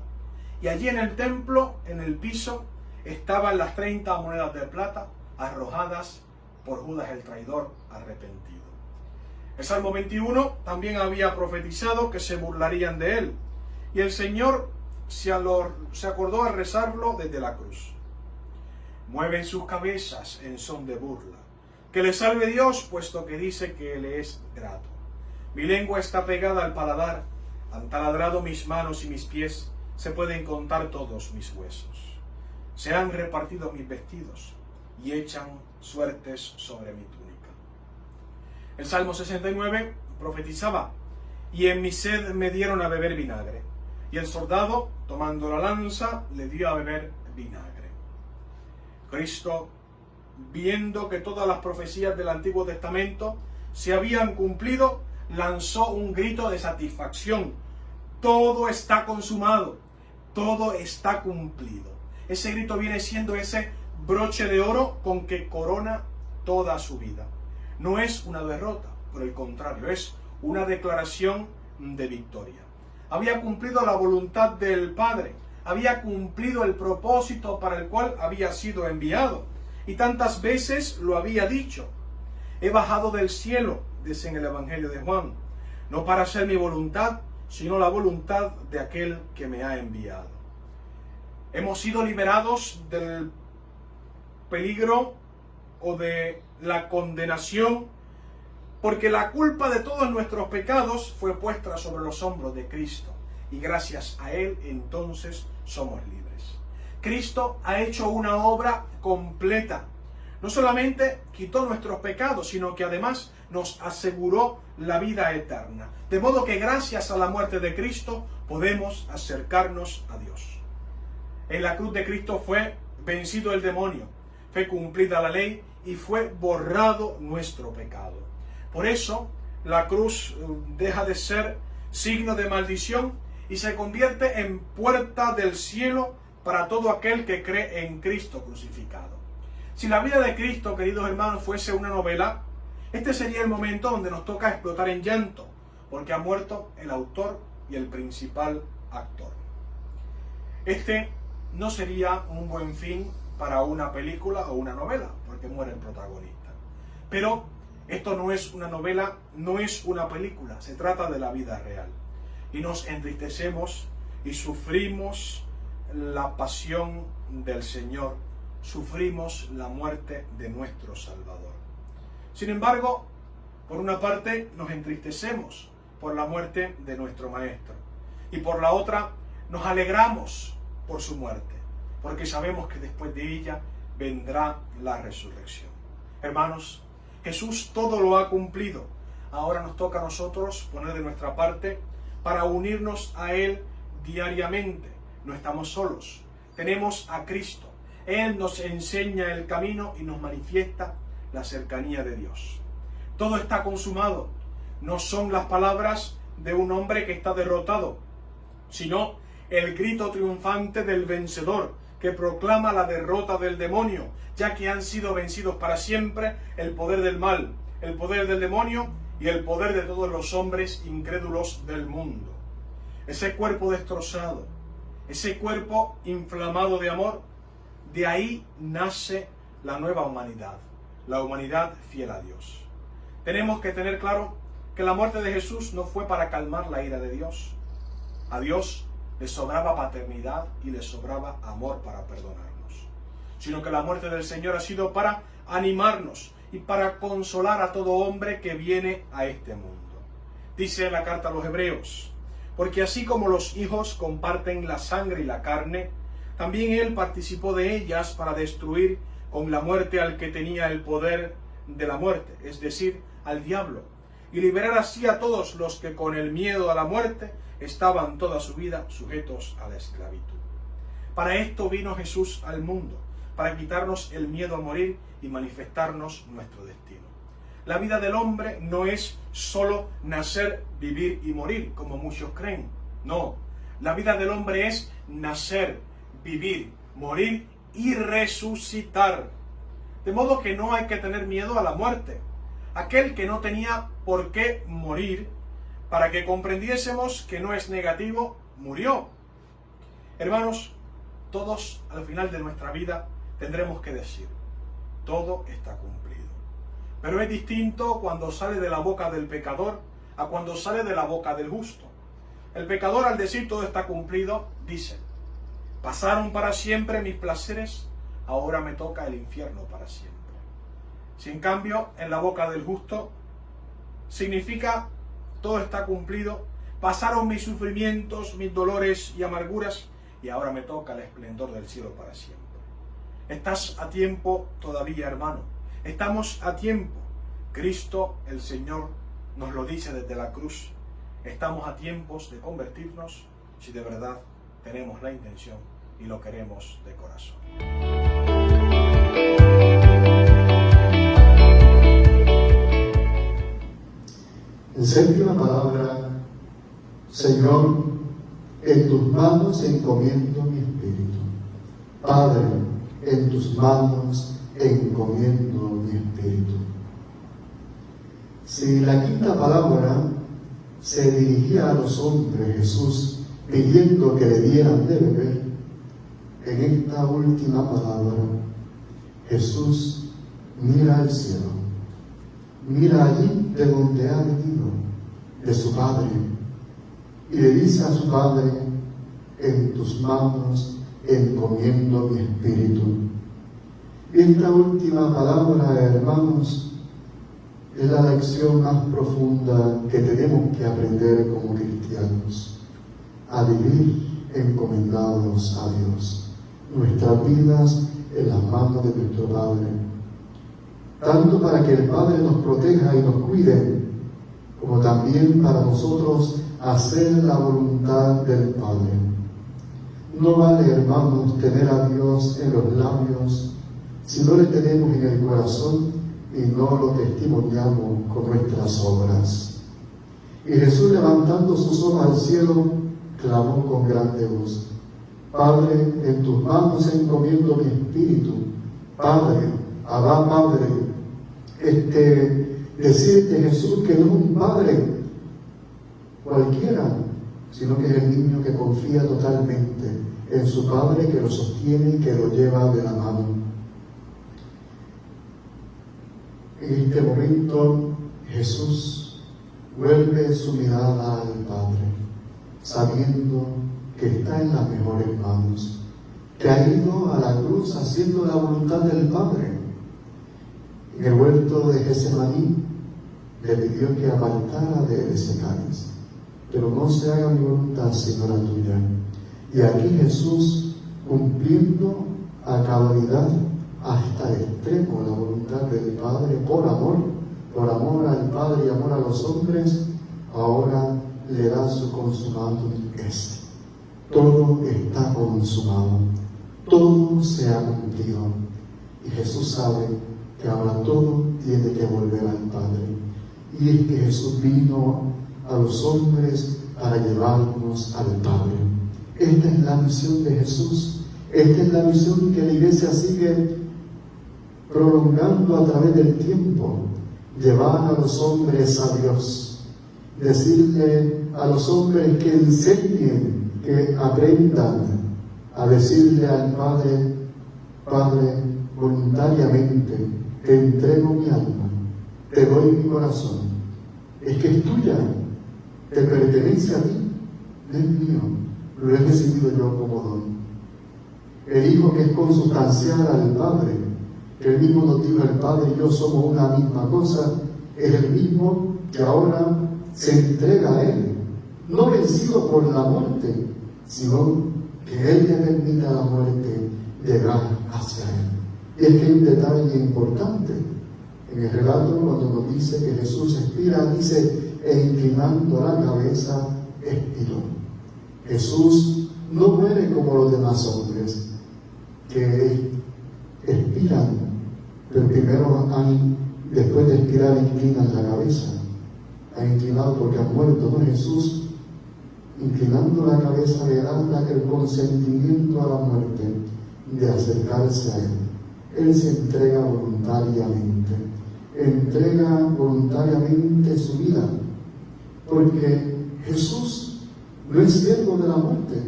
y allí en el templo, en el piso, estaban las 30 monedas de plata arrojadas por Judas el traidor arrepentido. El Salmo 21 también había profetizado que se burlarían de él, y el Señor se acordó a rezarlo desde la cruz. Mueven sus cabezas en son de burla. Que le salve Dios, puesto que dice que le es grato. Mi lengua está pegada al paladar, han taladrado mis manos y mis pies, se pueden contar todos mis huesos. se han repartido mis vestidos y echan suertes sobre mi túnica. El Salmo 69 profetizaba: y en mi sed me dieron a beber vinagre, y el soldado, tomando la lanza, le dio a beber vinagre. Cristo, viendo que todas las profecías del Antiguo Testamento se habían cumplido, lanzó un grito de satisfacción: todo está consumado, todo está cumplido. Ese grito viene siendo ese broche de oro con que corona toda su vida. No es una derrota, por el contrario, es una declaración de victoria. Había cumplido la voluntad del Padre, había cumplido el propósito para el cual había sido enviado, y tantas veces lo había dicho: he bajado del cielo, dice en el Evangelio de Juan, no para hacer mi voluntad, sino la voluntad de aquel que me ha enviado. Hemos sido liberados del peligro o de la condenación, porque la culpa de todos nuestros pecados fue puesta sobre los hombros de Cristo, y gracias a Él entonces somos libres. Cristo ha hecho una obra completa. No solamente quitó nuestros pecados, sino que además nos aseguró la vida eterna. De modo que gracias a la muerte de Cristo podemos acercarnos a Dios. En la cruz de Cristo fue vencido el demonio, fue cumplida la ley y fue borrado nuestro pecado. Por eso la cruz deja de ser signo de maldición y se convierte en puerta del cielo para todo aquel que cree en Cristo crucificado. Si la vida de Cristo, queridos hermanos, fuese una novela, este sería el momento donde nos toca explotar en llanto, porque ha muerto el autor y el principal actor. Este no sería un buen fin para una película o una novela, porque muere el protagonista. Pero esto no es una novela, no es una película, se trata de la vida real. Y nos entristecemos y sufrimos la pasión del Señor, sufrimos la muerte de nuestro Salvador. Sin embargo, por una parte nos entristecemos por la muerte de nuestro Maestro, y por la otra nos alegramos por su muerte, porque sabemos que después de ella vendrá la resurrección. Hermanos, Jesús todo lo ha cumplido. Ahora nos toca a nosotros poner de nuestra parte para unirnos a Él diariamente. No estamos solos, tenemos a Cristo. Él nos enseña el camino y nos manifiesta la cercanía de Dios. Todo está consumado. No son las palabras de un hombre que está derrotado, sino el grito triunfante del vencedor, que proclama la derrota del demonio, ya que han sido vencidos para siempre el poder del mal, el poder del demonio y el poder de todos los hombres incrédulos del mundo. Ese cuerpo destrozado, ese cuerpo inflamado de amor, de ahí nace la nueva humanidad, la humanidad fiel a Dios. Tenemos que tener claro que la muerte de Jesús no fue para calmar la ira de Dios. A Dios le sobraba paternidad y le sobraba amor para perdonarnos, sino que la muerte del Señor ha sido para animarnos y para consolar a todo hombre que viene a este mundo. Dice la carta a los Hebreos: porque así como los hijos comparten la sangre y la carne, también Él participó de ellas para destruir con la muerte al que tenía el poder de la muerte, es decir, al diablo, y liberar así a todos los que con el miedo a la muerte estaban toda su vida sujetos a la esclavitud. Para esto vino Jesús al mundo, para quitarnos el miedo a morir y manifestarnos nuestro destino. La vida del hombre no es solo nacer, vivir y morir, como muchos creen. No, la vida del hombre es nacer, vivir, morir y resucitar. De modo que no hay que tener miedo a la muerte. Aquel que no tenía por qué morir, para que comprendiésemos que no es negativo, murió. Hermanos, todos al final de nuestra vida tendremos que decir: todo está cumplido. Pero es distinto cuando sale de la boca del pecador a cuando sale de la boca del justo. El pecador, al decir todo está cumplido, dice: pasaron para siempre mis placeres, ahora me toca el infierno para siempre. Si en cambio en la boca del justo significa todo está cumplido, pasaron mis sufrimientos, mis dolores y amarguras, y ahora me toca el esplendor del cielo para siempre. Estás a tiempo todavía, hermano. Estamos a tiempo. Cristo, el Señor, nos lo dice desde la cruz. Estamos a tiempos de convertirnos si de verdad tenemos la intención y lo queremos de corazón. En séptima palabra, Señor, en tus manos encomiendo mi espíritu. Padre, en tus manos encomiendo mi espíritu. Si la quinta palabra se dirigía a los hombres, Jesús pidiendo que le dieran de beber, en esta última palabra, Jesús mira al cielo, mira allí de donde ha venido, de su Padre, y le dice a su Padre: en tus manos encomiendo mi espíritu. Esta última palabra, hermanos, es la lección más profunda que tenemos que aprender como cristianos, a vivir encomendados a Dios, nuestras vidas en las manos de nuestro Padre, tanto para que el Padre nos proteja y nos cuide, como también para nosotros hacer la voluntad del Padre. No vale, hermanos, tener a Dios en los labios si no le tenemos en el corazón y no lo testimoniamos con nuestras obras. Y Jesús, levantando sus ojos al cielo, clamó con grande voz: Padre, en tus manos encomiendo mi espíritu. Padre, Abba Padre. Decirte, Jesús, que no es un padre cualquiera, sino que es el niño que confía totalmente en su Padre, que lo sostiene y que lo lleva de la mano. En este momento Jesús vuelve su mirada al Padre, sabiendo que está en las mejores manos, que ha ido a la cruz haciendo la voluntad del Padre. En el huerto de Getsemaní le pidió que apartara de él ese cáliz, pero no se haga mi voluntad sino la tuya. Y aquí Jesús, cumpliendo a cabalidad hasta el extremo la voluntad del Padre, por amor al Padre y amor a los hombres, ahora le da su consumatum est. Todo está consumado, todo se ha cumplido. Y Jesús sabe que ahora todo tiene que volver al Padre. Y es que Jesús vino a los hombres para llevarnos al Padre. Esta es la misión de Jesús. Esta es la misión que la Iglesia sigue prolongando a través del tiempo. Llevar a los hombres a Dios. Decirle a los hombres que enseñen, que aprendan a decirle al Padre: Padre, voluntariamente te entrego mi alma, te doy mi corazón. Es que es tuya, te pertenece a ti, no es mío, lo he recibido yo como don. El Hijo, que es consustancial al Padre, que el mismo nos dijo: el Padre y yo somos una misma cosa, es el mismo que ahora se entrega a Él, no vencido por la muerte, sino que Él le permite a la muerte llegar hacia Él. Y es que hay un detalle importante en el relato cuando nos dice que Jesús expira, dice: e inclinando la cabeza, expiró. Jesús no muere como los demás hombres que expiran, pero primero después de expirar inclinan la cabeza. Han inclinado porque han muerto, ¿no? Jesús, inclinando la cabeza, le da el consentimiento a la muerte de acercarse a Él. Él se entrega voluntariamente, su vida, porque Jesús no es siervo de la muerte.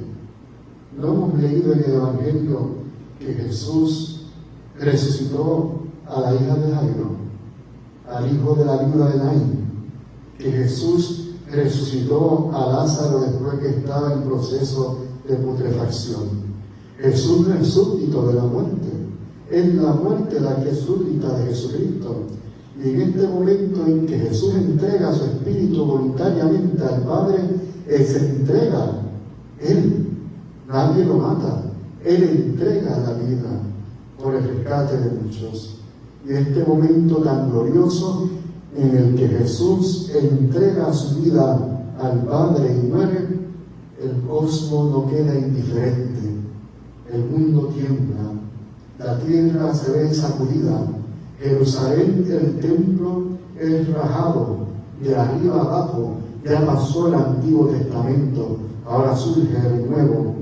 No hemos leído en el Evangelio que Jesús resucitó a la hija de Jairo, al hijo de la viuda de Naín, que Jesús resucitó a Lázaro después que estaba en proceso de putrefacción. Jesús no es súbdito de la muerte, es la muerte la que es súbdita de Jesucristo. Y en este momento en que Jesús entrega su espíritu voluntariamente al Padre, Él se entrega, Él, nadie lo mata, Él entrega la vida por el rescate de muchos. Y este momento tan glorioso en el que Jesús entrega su vida al Padre y muere, el cosmos no queda indiferente, el mundo tiembla, la tierra se ve sacudida, Jerusalén, el templo, es rajado de arriba abajo. Ya pasó el Antiguo Testamento, ahora surge el Nuevo.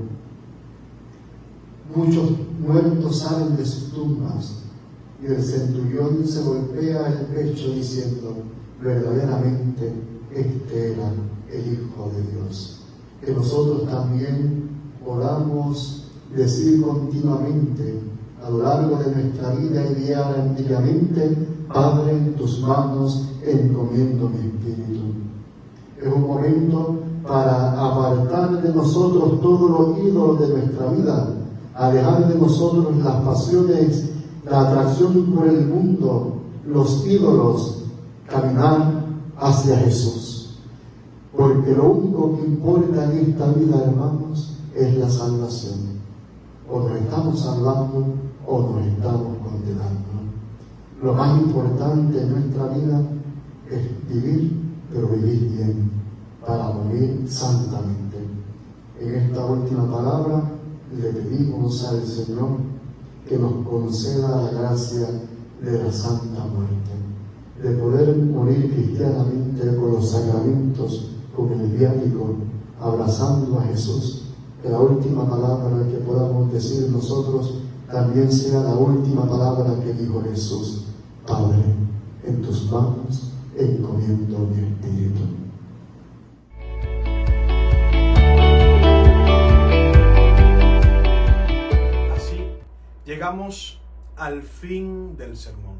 Muchos muertos salen de sus tumbas y el centurión se golpea el pecho diciendo: verdaderamente este era el Hijo de Dios. Que nosotros también podamos decir continuamente a lo largo de nuestra vida y diariamente: Padre, en tus manos encomiendo mi espíritu. Es un momento para apartar de nosotros todos los ídolos de nuestra vida, alejar de nosotros las pasiones, la atracción por el mundo, los ídolos, caminar hacia Jesús. Porque lo único que importa en esta vida, hermanos, es la salvación. O nos estamos salvando o nos estamos condenando. Lo más importante en nuestra vida es vivir, pero vivir bien, para morir santamente. En esta última palabra le pedimos al Señor que nos conceda la gracia de la santa muerte, de poder morir cristianamente con los sacramentos, con el viático, abrazando a Jesús. Que la última palabra que podamos decir nosotros también sea la última palabra que dijo Jesús: Padre, en tus manos encomiendo mi espíritu. Así llegamos al fin del sermón.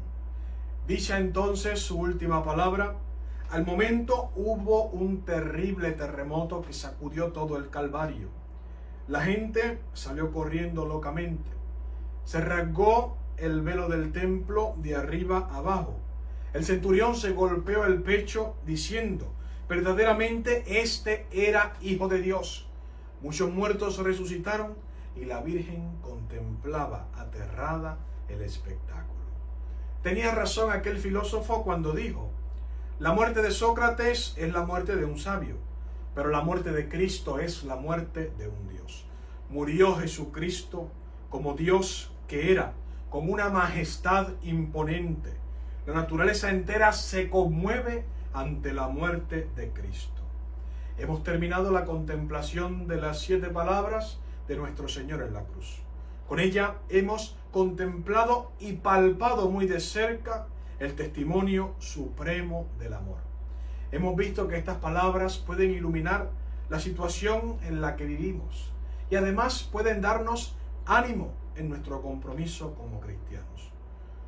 Dicha entonces su última palabra, al momento hubo un terrible terremoto que sacudió todo el Calvario. La gente salió corriendo locamente. Se rasgó el velo del templo de arriba abajo. El centurión se golpeó el pecho diciendo: verdaderamente este era Hijo de Dios. Muchos muertos resucitaron y la Virgen contemplaba aterrada el espectáculo. Tenía razón aquel filósofo cuando dijo: la muerte de Sócrates es la muerte de un sabio, pero la muerte de Cristo es la muerte de un Dios. Murió Jesucristo como Dios que era, con una majestad imponente. La naturaleza entera se conmueve ante la muerte de Cristo. Hemos terminado la contemplación de las 7 palabras de nuestro Señor en la cruz. Con ella hemos contemplado y palpado muy de cerca el testimonio supremo del amor. Hemos visto que estas palabras pueden iluminar la situación en la que vivimos y además pueden darnos ánimo en nuestro compromiso como cristianos.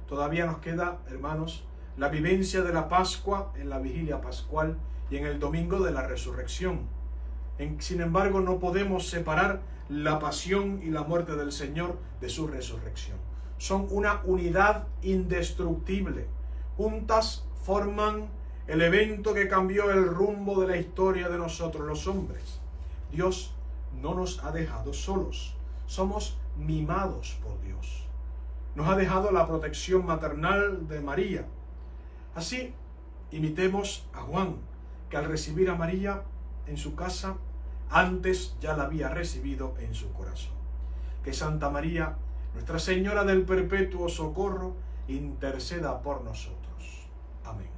Todavía nos queda, hermanos, la vivencia de la Pascua en la vigilia pascual y en el domingo de la resurrección. Sin embargo, no podemos separar la pasión y la muerte del Señor de su resurrección. Son una unidad indestructible. Juntas forman el evento que cambió el rumbo de la historia de nosotros los hombres. Dios no nos ha dejado solos. Somos mimados por Dios. Nos ha dejado la protección maternal de María. Así, imitemos a Juan, que al recibir a María en su casa, antes ya la había recibido en su corazón. Que Santa María, Nuestra Señora del Perpetuo Socorro, interceda por nosotros. Amén.